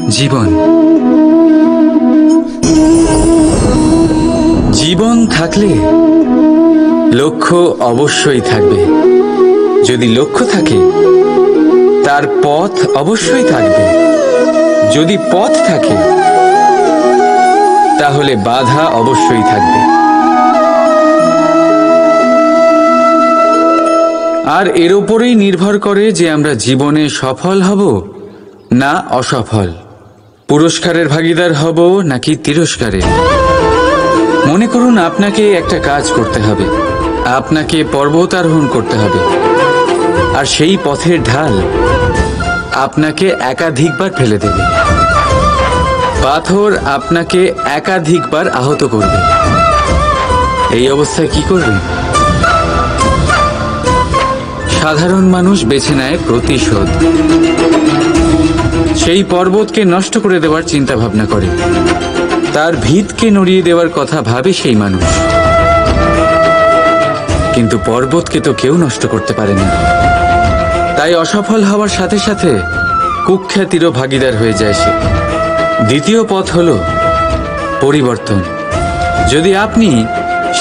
জীবন। জীবন থাকলে লক্ষ্য অবশ্যই থাকবে। যদি লক্ষ্য থাকে তার পথ অবশ্যই থাকবে। যদি পথ থাকে তাহলে বাধা অবশ্যই থাকবে। আর এর উপরেই নির্ভর করে যে আমরা জীবনে সফল হব না অসফল, পুরস্কারের ভাগীদার হব নাকি তিরস্কারের। মনে করুন আপনাকে একটা কাজ করতে হবে, আপনাকে পর্বতারোহণ করতে হবে, আর সেই পথের ঢাল আপনাকে একাধিকবার ফেলে দেবে। পাথর আপনাকে একাধিকবার আহত করবে। এই অবস্থায় কি করবেন? সাধারণ মানুষ বেছে নেয় প্রতিশোধ। সেই পর্বতকে নষ্ট করে দেওয়ার চিন্তা ভাবনা করে, তার ভিতকে নড়িয়ে দেওয়ার কথা ভাবে সেই মানুষ। কিন্তু পর্বতকে তো কেউ নষ্ট করতে পারে না। তাই অসফল হওয়ার সাথে সাথে কুখ্যাতিরও ভাগীদার হয়ে যায় সে। দ্বিতীয় পথ হল পরিবর্তন। যদি আপনি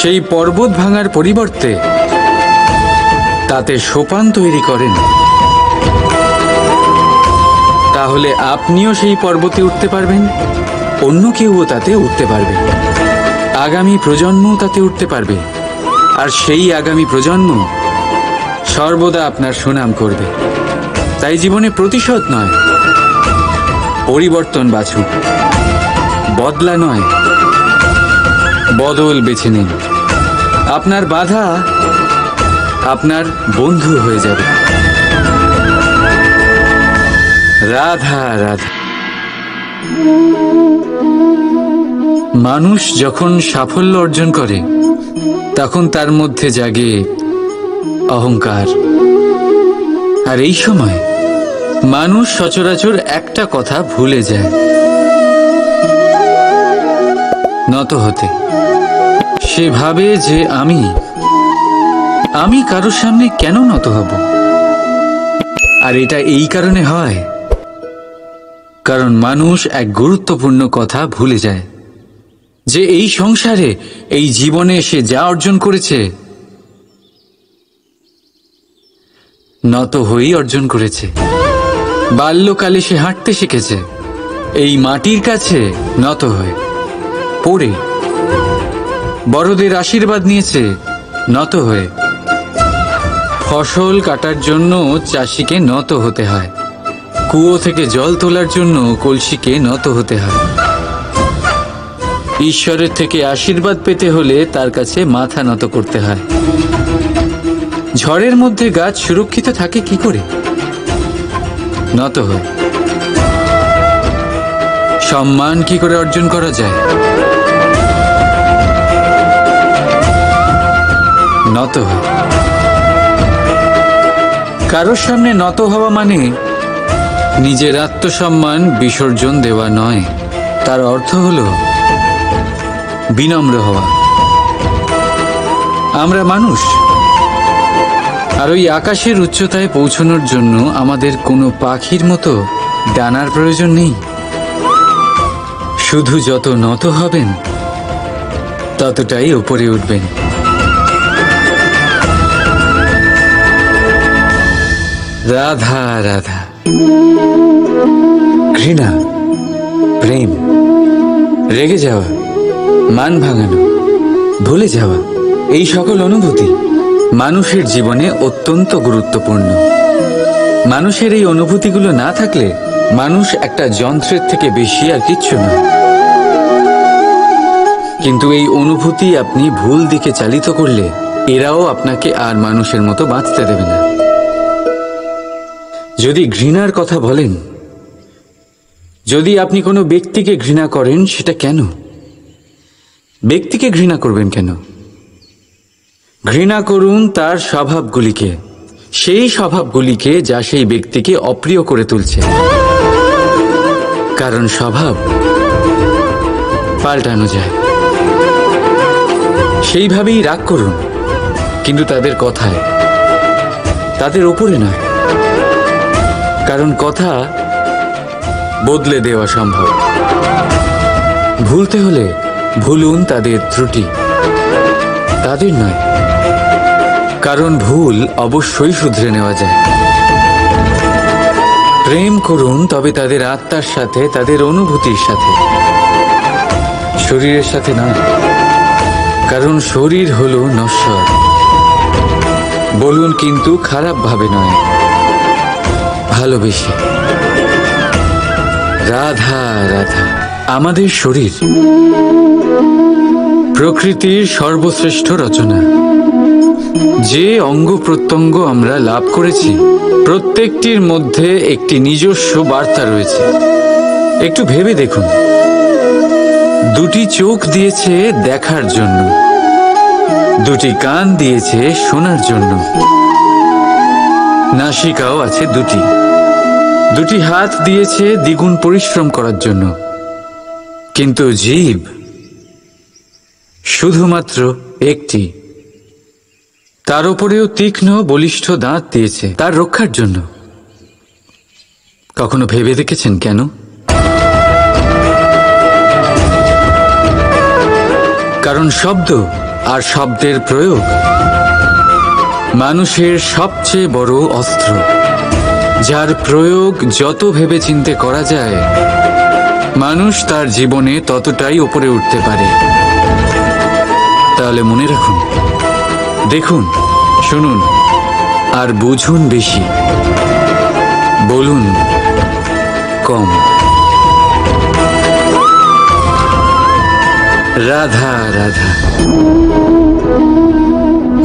সেই পর্বত ভাঙার পরিবর্তে তাতে সোপান তৈরি করেন, তাহলে আপনিও সেই পর্বতে উঠতে পারবেন, অন্য কেউও তাতে উঠতে পারবে, আগামী প্রজন্মও তাতে উঠতে পারবে, আর সেই আগামী প্রজন্ম সর্বদা আপনার সুনাম করবে। তাই জীবনে প্রতিশোধ নয়, পরিবর্তন বাছুন। বদলা নয়, বদল বেছে নিন। আপনার বাধা আপনার বন্ধু হয়ে যাবে। রাধা রাধা। মানুষ যখন সাফল্য অর্জন করে তখন তার মধ্যে জাগে অহংকার। আর এই সময় মানুষ সচরাচর একটা কথা ভুলে যায়, নত হতে। সে ভাবে যে আমি কারোর সামনে কেন নত হব? আর এটা এই কারণে হয় কারণ মানুষ এক গুরুত্বপূর্ণ কথা ভুলে যায়, যে এই সংসারে, এই জীবনে সে যা অর্জন করেছে নত হয়েই অর্জন করেছে। বাল্যকালে সে হাঁটতে শিখেছে এই মাটির কাছে নত হয়ে, পড়ে। বড়দের আশীর্বাদ নিয়েছে নত হয়ে। ফসল কাটার জন্য চাষিকে নত হতে হয়, কুয়ো থেকে জল তোলার জন্য কলসিকে নত হতে হয়। ঈশ্বরের থেকে আশীর্বাদ পেতে হলে তার কাছে মাথা নত করতে হয়। ঝড়ের মধ্যে গাছ সুরক্ষিত থাকে কি করে? নত হয়। সম্মান কি করে অর্জন করা যায়? নত হয়। কারোর সামনে নত হওয়া মানে নিজের আত্মসম্মান বিসর্জন দেওয়া নয়। তার অর্থ হল বিনম্র হওয়া। আমরা মানুষ, আর ওই আকাশের উচ্চতায় পৌঁছানোর জন্য আমাদের কোনো পাখির মতো ডানার প্রয়োজন নেই। শুধু যত নত হবেন ততটাই উপরে উঠবেন। রাধা রাধা। ঘৃণা, প্রেম, রেগে যাওয়া, মান ভাঙানো, ভুলে যাওয়া, এই সকল অনুভূতি মানুষের জীবনে অত্যন্ত গুরুত্বপূর্ণ। মানুষের এই অনুভূতিগুলো না থাকলে মানুষ একটা যন্ত্রের থেকে বেশি আর কিচ্ছু না। কিন্তু এই অনুভূতি আপনি ভুল দিকে চালিত করলে এরাও আপনাকে আর মানুষের মতো বাঁচতে দেবে না। যদি ঘৃণার কথা বলেন, যদি আপনি কোনো ব্যক্তিকে ঘৃণা করেন, সেটা কেন? ব্যক্তিকে ঘৃণা করবেন কেন? ঘৃণা করুন তার স্বভাবগুলিকে, সেই স্বভাবগুলিকে যা সেই ব্যক্তিকে অপ্রিয় করে তুলছে। কারণ স্বভাব পাল্টানো যায়। সেইভাবেই রাগ করুন, কিন্তু তাদের কথায়, তাদের ওপরে নয়। কারণ কথা বদলে দেওয়া সম্ভব। ভুলতে হলে ভুলুন তাদের ত্রুটি, তাদের নয়, কারণ ভুল অবশ্যই শুধরে নেওয়া যায়। প্রেম করুন, তবে তাদের আত্মার সাথে, তাদের অনুভূতির সাথে, শরীরের সাথে নয়, কারণ শরীর হলো নশ্বর। বলুন, কিন্তু খারাপ ভাবে নয়, ভালোবেসে। রাধা রাধা। আমাদের শরীর প্রকৃতির সর্বশ্রেষ্ঠ রচনা। যে অঙ্গ প্রত্যঙ্গ আমরা লাভ করেছি, প্রত্যেকটির মধ্যে একটি নিজস্ব বার্তা রয়েছে। একটু ভেবে দেখুন, দুটি চোখ দিয়েছে দেখার জন্য, দুটি কান দিয়েছে শোনার জন্য, নাসিকাও আছে দুটি, দুটি হাত দিয়েছে দ্বিগুণ পরিশ্রম করার জন্য। কিন্তু জীব শুধুমাত্র একটি, তার উপরেও তীক্ষ্ণ বলিষ্ঠ দাঁত দিয়েছে তার রক্ষার জন্য। কখনো ভেবে দেখেছেন কেন? কারণ শব্দ আর শব্দের প্রয়োগ মানুষের সবচেয়ে বড় অস্ত্র, যার প্রয়োগ যত ভেবে চিন্তে করা যায়, মানুষ তার জীবনে ততটাই উপরে উঠতে পারে। তাহলে মনে রাখুন, দেখুন, শুনুন আর বুঝুন বেশি, বলুন কম। রাধা রাধা।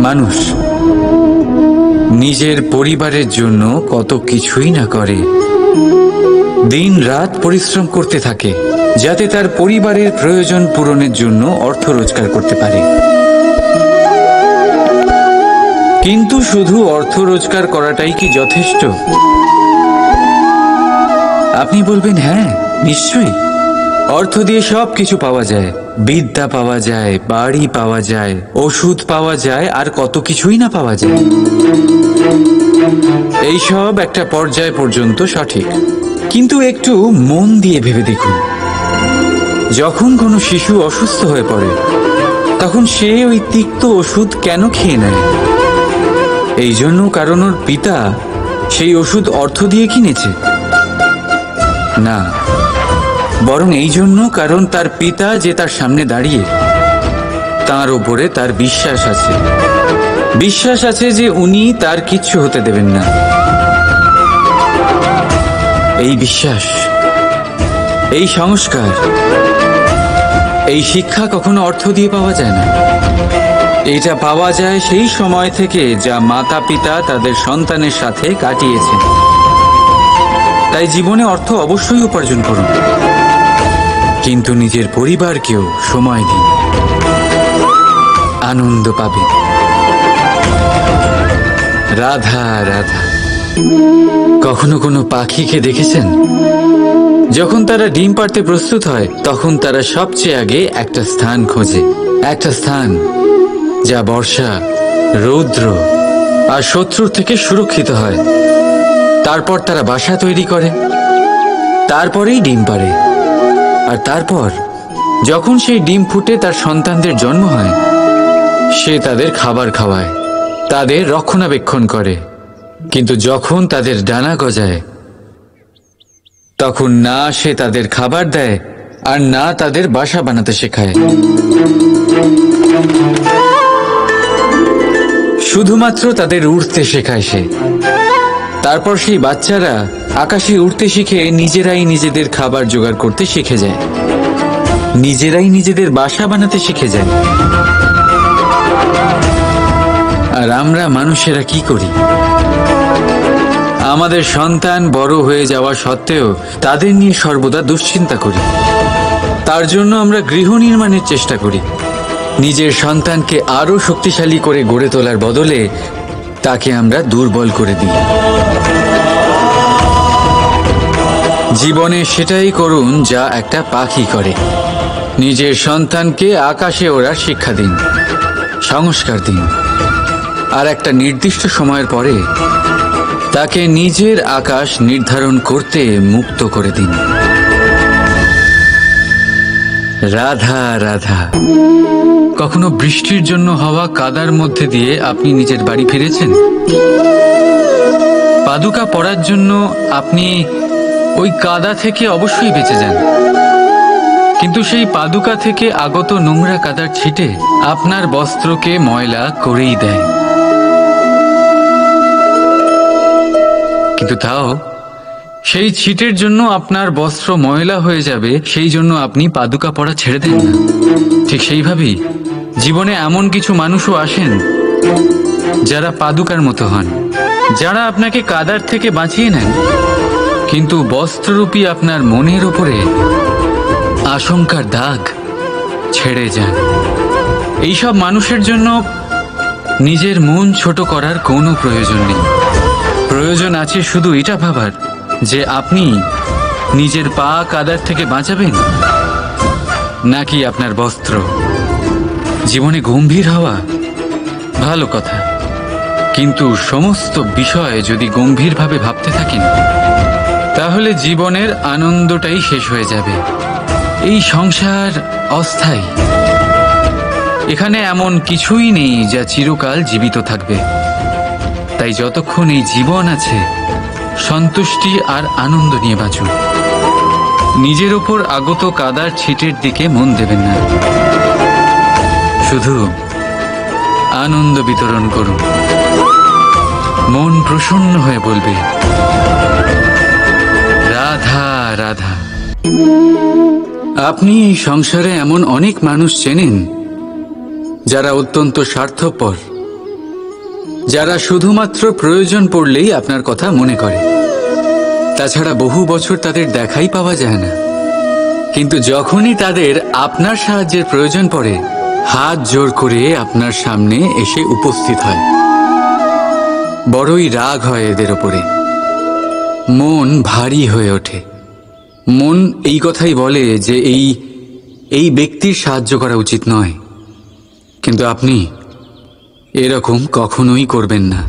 মানুষ নিজের পরিবারের জন্য কত কিছুই না করে, দিন রাত পরিশ্রম করতে থাকে যাতে তার পরিবারের প্রয়োজন পূরণের জন্য অর্থ রোজগার করতে পারে। কিন্তু শুধু অর্থ রোজগার করাটাই কি যথেষ্ট? আপনি বলবেন, হ্যাঁ নিশ্চয়ই, অর্থ দিয়ে সব কিছু পাওয়া যায়, বিদ্যা পাওয়া যায়, বাড়ি পাওয়া যায়, ওষুধ পাওয়া যায়, আর কত কিছুই না পাওয়া যায়। এইসব একটা পর্যায় পর্যন্ত সঠিক, কিন্তু একটু মন দিয়ে ভেবে দেখুন, যখন কোনো শিশু অসুস্থ হয়ে পড়ে, তখন সে ওই তিক্ত ওষুধ কেন খেয়ে নেয়? এই জন্য কারণ ওর পিতা সেই ওষুধ অর্থ দিয়ে কিনেছে? না, বরং এই জন্য কারণ তার পিতা যে তার সামনে দাঁড়িয়ে, তার ওপরে তার বিশ্বাস আছে, বিশ্বাস আছে যে উনি তার কিচ্ছু হতে দেবেন না। এই বিশ্বাস, এই সংস্কার, এই শিক্ষা কখনো অর্থ দিয়ে পাওয়া যায় না। এটা পাওয়া যায় সেই সময় থেকে যা মাতা পিতা তাদের সন্তানের সাথে কাটিয়েছেন। তাই জীবনে অর্থ অবশ্যই উপার্জন করুন, কিন্তু নিজের পরিবারকেও সময় দিন, আনন্দ পাবে। রাধা রাধা। কখনো কোনো পাখিকে দেখেছেন? যখন তারা ডিম পাড়তে প্রস্তুত হয়, তখন তারা সবচেয়ে আগে একটা স্থান খোঁজে, একটা স্থান যা বর্ষা, রৌদ্র আর শত্রুর থেকে সুরক্ষিত হয়। তারপর তারা বাসা তৈরি করে, তারপরেই ডিম পাড়ে, আর তারপর যখন সেই ডিম ফুটে তার সন্তানদের জন্ম হয়, সে তাদের খাবার খাওয়ায়, তাদের রক্ষণাবেক্ষণ করে। কিন্তু যখন তাদের ডানা গজায়, তখন না সে তাদের খাবার দেয় আর না তাদের বাসা বানাতে শেখায়। শুধুমাত্র তাদের উড়তে শেখায় সে। তারপর সেই বাচ্চারা আকাশে উড়তে শিখে নিজেরাই নিজেদের খাবার জোগাড় করতে শিখে যায়, নিজেরাই নিজেদের বাসা বানাতে শিখে যায়। আর আমরা মানুষেরা কি করি? আমাদের সন্তান বড় হয়ে যাওয়া সত্ত্বেও তাদের নিয়ে সর্বদা দুশ্চিন্তা করি। তার জন্য আমরা গৃহ নির্মাণের চেষ্টা করি, নিজের সন্তানকে আরো শক্তিশালী করে গড়ে তোলার বদলে তাকে আমরা দুর্বল করে দিই। জীবনে সেটাই করুন যা একটা পাখি করে। নিজের সন্তানকে আকাশে ওড়ার শিক্ষা দিন, সংস্কার দিন, আর একটা নির্দিষ্ট সময়ের পরে তাকে নিজের আকাশ নির্ধারণ করতে মুক্ত করে দিন। রাধা রাধা। কখনো বৃষ্টির জন্য হওয়া কাদার মধ্যে দিয়ে আপনি নিজের বাড়ি ফিরেছেন? পাদুকা পরার জন্য আপনি ওই কাদা থেকে অবশ্যই বেঁচে যান, কিন্তু সেই পাদুকা থেকে আগত নোংরা কাদার ছিটে আপনার বস্ত্রকে ময়লা করেই দেয়। কিন্তু তাও সেই ছিটের জন্য আপনার বস্ত্র ময়লা হয়ে যাবে, সেই জন্য আপনি পাদুকা পরা ছেড়ে দেন না। ঠিক সেইভাবেই জীবনে এমন কিছু মানুষও আসেন যারা পাদুকার মতো হন, যারা আপনাকে কাদার থেকে বাঁচিয়ে নেন, কিন্তু বস্ত্ররূপী আপনার মনের উপরে আশঙ্কার দাগ ছেড়ে যান। এইসব মানুষের জন্য নিজের মন ছোট করার কোনো প্রয়োজন নেই। প্রয়োজন আছে শুধু এটা ভাবার যে আপনি নিজের পা কাদার থেকে বাঁচাবেন নাকি আপনার বস্ত্র। জীবনে গম্ভীর হওয়া ভালো কথা, কিন্তু সমস্ত বিষয়ে যদি গম্ভীরভাবে ভাবতে থাকেন তাহলে জীবনের আনন্দটাই শেষ হয়ে যাবে। এই সংসার অস্থায়ী, এখানে এমন কিছুই নেই যা চিরকাল জীবিত থাকবে। তাই যতক্ষণ এই জীবন আছে সন্তুষ্টি আর আনন্দ নিয়ে বাঁচুন। নিজের ওপর আগত কাদার ছিটের দিকে মন দেবেন না, শুধু আনন্দ বিতরণ করুন। মন প্রসন্ন হয়ে বলবে রাধা রাধা। আপনি এই সংসারে এমন অনেক মানুষ চেনেন যারা অত্যন্ত স্বার্থপর, যারা শুধুমাত্র প্রয়োজন পড়লেই আপনার কথা মনে করে। তাছাড়া বহু বছর তাদের দেখাই পাওয়া যায় না, কিন্তু যখনই তাদের আপনার সাহায্যের প্রয়োজন পড়ে হাত জোর করে আপনার সামনে এসে উপস্থিত হয়। বড়ই রাগ হয় এদের ওপরে, মন ভারী হয়ে ওঠে। মন এই কথাই বলে যে এই ব্যক্তির সাহায্য করা উচিত নয়, কিন্তু আপনি এরকম কখনোই করবেন না।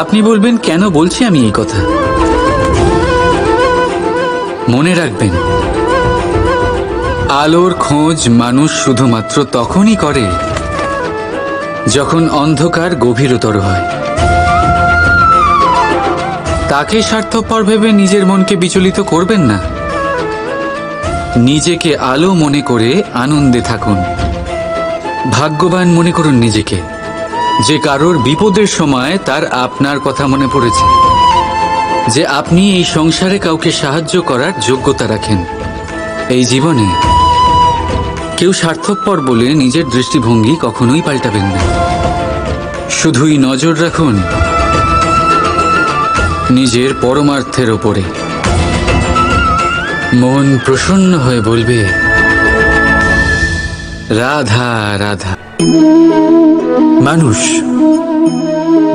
আপনি বলবেন কেন বলছি আমি এই কথা? মনে রাখবেন, আলোর খোঁজ মানুষ শুধুমাত্র তখনই করে যখন অন্ধকার গভীরতর হয়। তাকে স্বার্থপর ভেবে নিজের মনকে বিচলিত করবেন না। নিজেকে আলো মনে করে আনন্দে থাকুন। ভাগ্যবান মনে করুন নিজেকে, যে কারোর বিপদের সময় তার আপনার কথা মনে পড়েছে, যে আপনি এই সংসারে কাউকে সাহায্য করার যোগ্যতা রাখেন। এই জীবনে কেউ স্বার্থপর বলে নিজের দৃষ্টিভঙ্গি কখনোই পাল্টাবেন না। শুধুই নজর রাখুন নিজের পরমার্থের ওপরে। মন প্রসন্ন হয়ে বলবে রাধা রাধা। মানুষ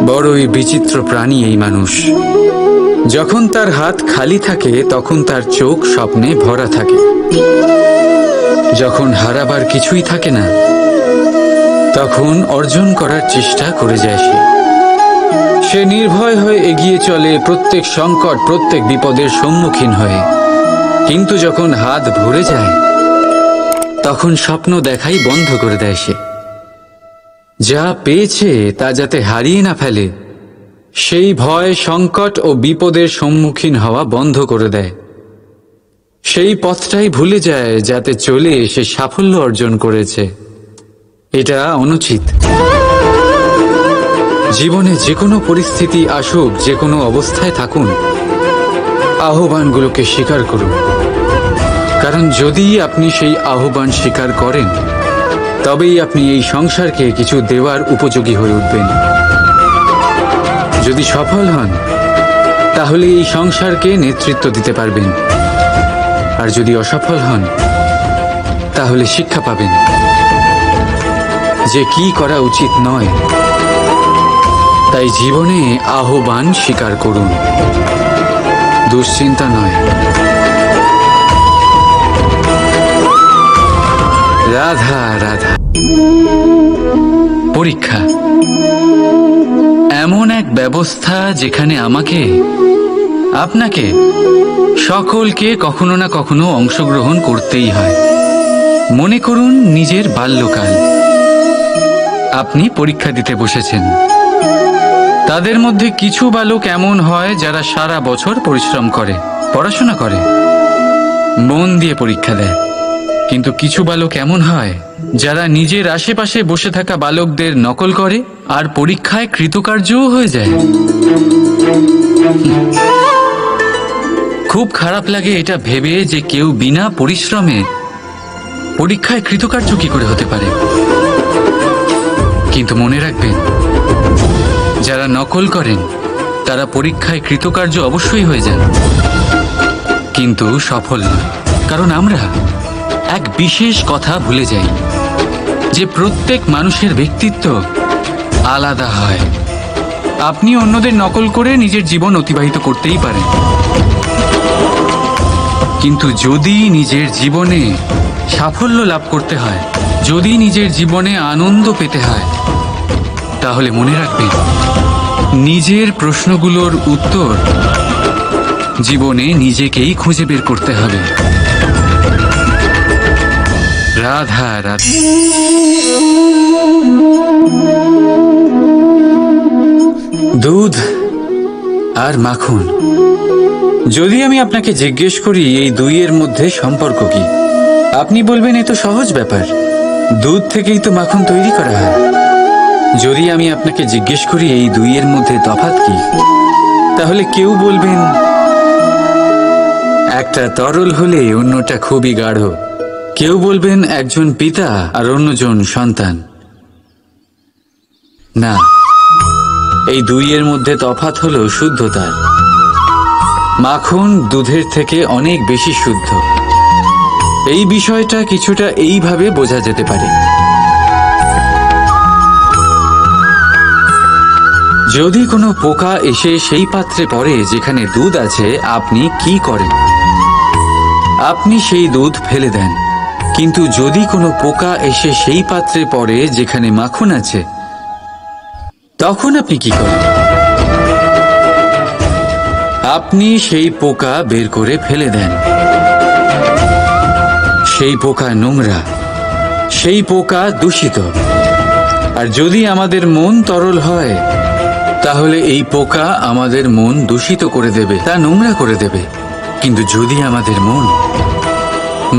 বড়ই বিচিত্র প্রাণী। এই মানুষ যখন তার হাত খালি থাকে তখন তার চোখ স্বপ্নে ভরা থাকে। যখন হারাবার কিছুই থাকে না তখন অর্জন করার চেষ্টা করে যায় সে নির্ভয় হয়ে এগিয়ে চলে প্রত্যেক সংকট, প্রত্যেক বিপদের সম্মুখীন হয়ে। কিন্তু যখন হাত ভরে যায় তখন স্বপ্ন দেখাই বন্ধ করে দেয় সে। যা পেয়েছে তা যাতে হারিয়ে না ফেলে সেই ভয়, সংকট ও বিপদের সম্মুখীন হওয়া বন্ধ করে দেয়। সেই পথটাই ভুলে যায় যাতে চলে সে সাফল্য অর্জন করেছে। এটা অনুচিত। জীবনে যে কোনো পরিস্থিতি আসুক, যে কোনো অবস্থায় থাকুন, আহ্বানগুলোকে স্বীকার করুন। কারণ যদি আপনি সেই আহ্বান স্বীকার করেন তবেই আপনি এই সংসারকে কিছু দেওয়ার উপযোগী হয়ে উঠবেন। যদি সফল হন তাহলে এই সংসারকে নেতৃত্ব দিতে পারবেন, আর যদি অসফল হন তাহলে শিক্ষা পাবেন যে কি করা উচিত নয়। তাই জীবনে আহ্বান স্বীকার করুন, দুশ্চিন্তা নয়। রাধা রাধা। পরীক্ষা এমন এক ব্যবস্থা যেখানে আমাকে, আপনাকে, সকলকে কখনো না কখনো অংশগ্রহণ করতেই হয়। মনে করুন নিজের বাল্যকাল। আপনি পরীক্ষা দিতে বসেছেন। তাদের মধ্যে কিছু বালক এমন হয় যারা সারা বছর পরিশ্রম করে, পড়াশোনা করে, মন দিয়ে পরীক্ষা দেয়। কিন্তু কিছু বালক এমন হয় যারা নিজের আশেপাশে বসে থাকা বালকদের নকল করে আর পরীক্ষায় কৃতকার্যও হয়ে যায়। খুব খারাপ লাগে এটা ভেবে যে কেউ বিনা পরিশ্রমে পরীক্ষায় কৃতকার্য কি করে হতে পারে। কিন্তু মনে রাখবেন, যারা নকল করেন তারা পরীক্ষায় কৃতকার্য অবশ্যই হয়ে যান, কিন্তু সফল নয়। কারণ আমরা এক বিশেষ কথা ভুলে যাই যে প্রত্যেক মানুষের ব্যক্তিত্ব আলাদা হয়। আপনি অন্যদের নকল করে নিজের জীবন অতিবাহিত করতেই পারেন, কিন্তু যদি নিজের জীবনে সাফল্য লাভ করতে হয়, যদি নিজের জীবনে আনন্দ পেতে হয়, তাহলে মনে রাখবেন নিজের প্রশ্নগুলোর উত্তর জীবনে নিজেকেই খুঁজে বের করতে হবে। রাধা রাধা। দুধ আর মাখন, যদি আমি আপনাকে জিজ্ঞেস করি এই দুইয়ের মধ্যে সম্পর্ক কি, আপনি বলবেন এ তো সহজ ব্যাপার, দুধ থেকেই তো মাখন তৈরি করা হয়। যদি আমি আপনাকে জিজ্ঞেস করি এই দুইয়ের মধ্যে তফাৎ কি, তাহলে কেউ বলবেন একটা তরল হলে অন্যটা খুবই গাঢ়, কেউ বলবেন একজন পিতা আর অন্যজন সন্তান। না, এই দুইয়ের মধ্যে তফাৎ হলো শুদ্ধতার। মাখন দুধের থেকে অনেক বেশি শুদ্ধ। এই বিষয়টা কিছুটা এইভাবে বোঝা যেতে পারে। যদি কোনো পোকা এসে সেই পাত্রে পড়ে যেখানে দুধ আছে, আপনি কি করেন? আপনি সেই দুধ ফেলে দেন। কিন্তু যদি কোনো পোকা এসে সেই পাত্রে পড়ে যেখানে মাখন আছে, তখন আপনি কি করেন? আপনি সেই পোকা বের করে ফেলে দেন। সেই পোকা নোংরা, সেই পোকা দূষিত। আর যদি আমাদের মন তরল হয়, তাহলে এই পোকা আমাদের মন দূষিত করে দেবে, তা নোংরা করে দেবে। কিন্তু যদি আমাদের মন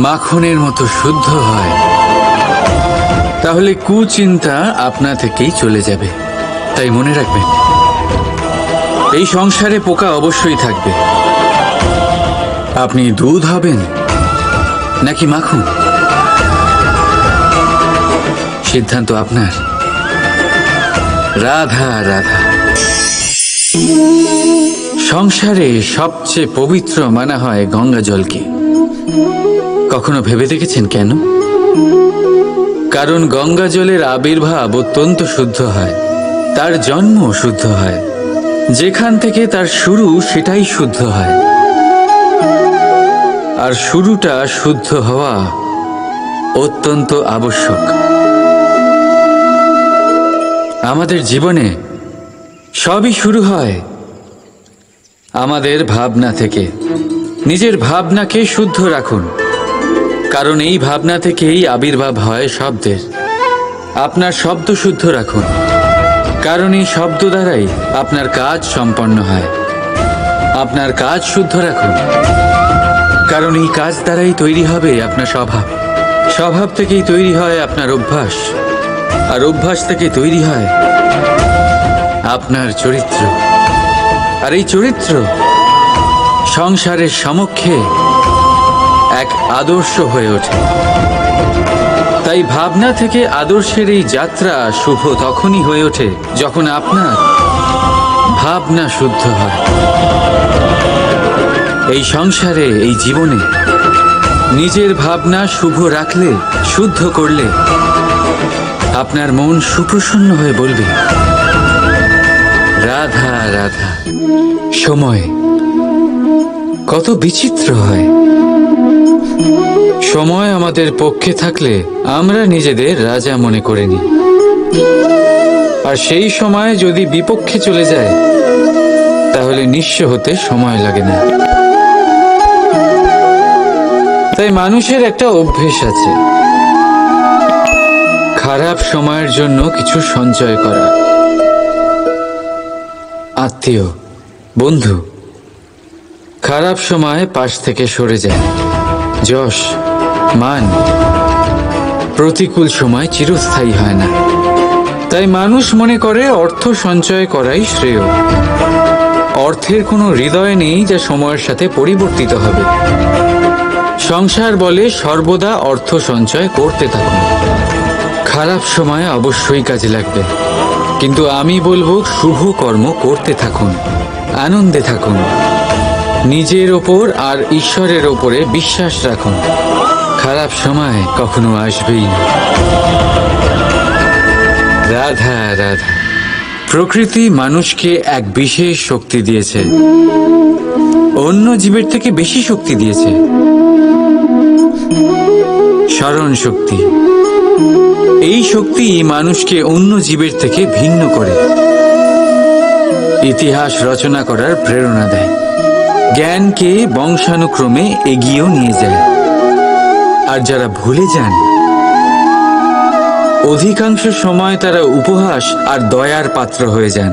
মাখনের মতো শুদ্ধ হয়, তাহলে কুচিন্তা আপনা থেকেই চলে যাবে। তাই মনে রাখবেন, এই সংসারে পোকা অবশ্যই থাকবে। আপনি দুধ হবেন নাকি মাখন, সিদ্ধান্ত আপনার। রাধা রাধা। সংসারে সবচেয়ে পবিত্র মানা হয় গঙ্গা জলকে। কখনো ভেবে দেখেছেন কেন? কারণ গঙ্গা জলের আবির্ভাব অত্যন্ত শুদ্ধ হয়, তার জন্ম শুদ্ধ হয়, যেখান থেকে তার শুরু সেটাই শুদ্ধ হয়। আর শুরুটা শুদ্ধ হওয়া অত্যন্ত আবশ্যক। আমাদের জীবনে সবই শুরু হয় আমাদের ভাবনা থেকে। নিজের ভাবনাকে শুদ্ধ রাখুন, কারণ এই ভাবনা থেকেই আবির্ভাব হয় শব্দের। আপনার শব্দ শুদ্ধ রাখুন, কারণ এই শব্দ দ্বারাই আপনার কাজ সম্পন্ন হয়। আপনার কাজ শুদ্ধ রাখুন, কারণ এই কাজ দ্বারাই তৈরি হবে আপনার স্বভাব। স্বভাব থেকেই তৈরি হয় আপনার অভ্যাস, আর অভ্যাস থেকে তৈরি হয় আপনার চরিত্র। আর এই চরিত্র সংসারের সমক্ষে এক আদর্শ হয়ে ওঠে। তাই ভাবনা থেকে আদর্শের এই যাত্রা শুভ তখনই হয়ে ওঠে যখন আপনার ভাবনা শুদ্ধ হয়। এই সংসারে, এই জীবনে নিজের ভাবনা শুভ রাখলে, শুদ্ধ করলে আপনার মন সুপ্রসন্ন হয়ে বলবে রাধা রাধা। সময় কত বিচিত্র হয়। সময় আমাদের পক্ষে থাকলে আমরা নিজেদের রাজা মনে করে নিই, আর সেই সময় যদি বিপক্ষে চলে যায় তাহলে নিঃস্ব হতে সময় লাগে না। তাই মানুষের একটা অভ্যেস আছে, খারাপ সময়ের জন্য কিছু সঞ্চয় করা। আত্মীয়, বন্ধু খারাপ সময় পাশ থেকে সরে যায়। যশ, মান প্রতিকূল সময় চিরস্থায়ী হয় না। তাই মানুষ মনে করে অর্থ সঞ্চয় করাই শ্রেয়। অর্থের কোনো হৃদয় নেই যা সময়ের সাথে পরিবর্তিত হবে। সংসার বলে সর্বদা অর্থ সঞ্চয় করতে থাকুন। খারাপ সময় অবশ্যই কাজে লাগবে, কিন্তু আমি বলবো শুভ কর্ম করতে থাকুন, আনন্দে থাকুন, নিজের ওপর আর ঈশ্বরের ওপরে বিশ্বাস রাখুন। খারাপ সময় কখনো আসবেই না। রাধা রাধা। প্রকৃতি মানুষকে এক বিশেষ শক্তি দিয়েছে, অন্য জীবের থেকে বেশি শক্তি দিয়েছে। স্মরণ শক্তি। এই শক্তি মানুষকে অন্য জীবের থেকে ভিন্ন করে, ইতিহাস রচনা করার প্রেরণা দেয়, জ্ঞানকে বংশানুক্রমে এগিয়েও নিয়ে যায়। আর যারা ভুলে যান, অধিকাংশ সময় তারা উপহাস আর দয়ার পাত্র হয়ে যান।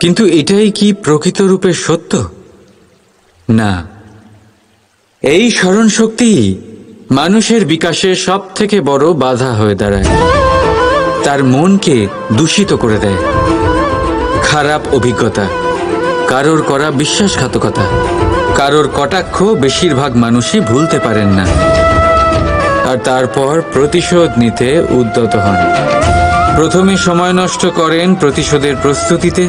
কিন্তু এটাই কি প্রকৃত রূপে সত্য? না। এই স্মরণ শক্তি মানুষের বিকাশের সব থেকে বড় বাধা হয়ে দাঁড়ায়। তার মনকে দূষিত করে দেয়। খারাপ অভিজ্ঞতা, কারোর করা বিশ্বাসঘাতকতা, কারোর কটাক্ষ বেশিরভাগ মানুষই ভুলতে পারেন না, আর তারপর প্রতিশোধ নিতে উদ্যত হন। প্রথমে সময় নষ্ট করেন প্রতিশোধের প্রস্তুতিতে,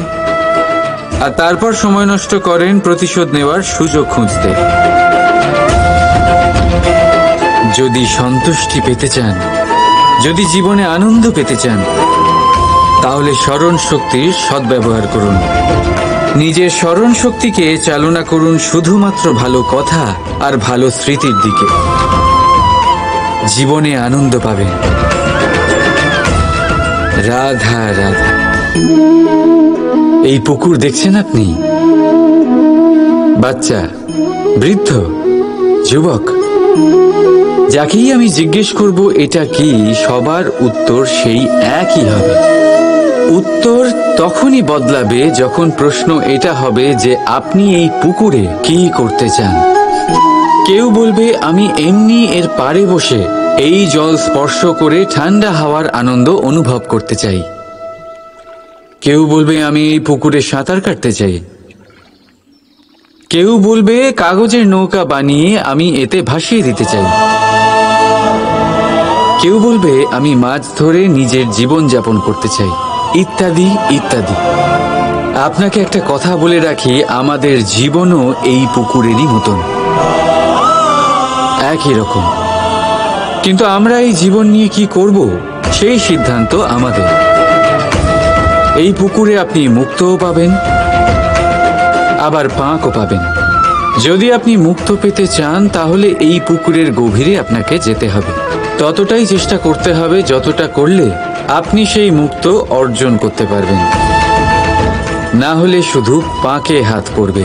আর তারপর সময় নষ্ট করেন প্রতিশোধ নেওয়ার সুযোগ খুঁজতে। যদি সন্তুষ্টি পেতে চান, যদি জীবনে আনন্দ পেতে চান, তাহলে স্মরণ শক্তির সদ্ব্যবহার করুন। নিজের স্মরণ শক্তিকে চালনা করুন শুধুমাত্র ভালো কথা আর ভালো স্মৃতির দিকে। জীবনে আনন্দ পাবেন। রাধা রাধা। এই পুকুর দেখছেন আপনি? বাচ্চা, বৃদ্ধ, যুবক, যাকেই আমি জিজ্ঞেস করব এটা কি, সবার উত্তর সেই একই হবে। উত্তর তখনই বদলাবে যখন প্রশ্ন এটা হবে যে আপনি এই পুকুরে কি করতে চান। কেউ বলবে আমি এমনি এর পাড়ে বসে এই জল স্পর্শ করে ঠান্ডা হাওয়ার আনন্দ অনুভব করতে চাই। কেউ বলবে আমি এই পুকুরে সাঁতার কাটতে চাই। কেউ বলবে কাগজের নৌকা বানিয়ে আমি এতে ভাসিয়ে দিতে চাই। কেউ বলবে আমি মাছ ধরে নিজের জীবন যাপন করতে চাই, ইত্যাদি ইত্যাদি। আপনাকে একটা কথা বলে রাখি, আমাদের জীবনও এই পুকুরেরই মতন, একই রকম। কিন্তু আমরা এই জীবন নিয়ে কি করব সেই সিদ্ধান্ত আমাদের। এই পুকুরে আপনি মুক্তও পাবেন, আবার পাঁকও পাবেন। যদি আপনি মুক্ত পেতে চান তাহলে এই পুকুরের গভীরে আপনাকে যেতে হবে। ততটাই চেষ্টা করতে হবে যতটা করলে আপনি সেই মুক্ত অর্জন করতে পারবেন। না হলে শুধু পাঁকে হাত পড়বে।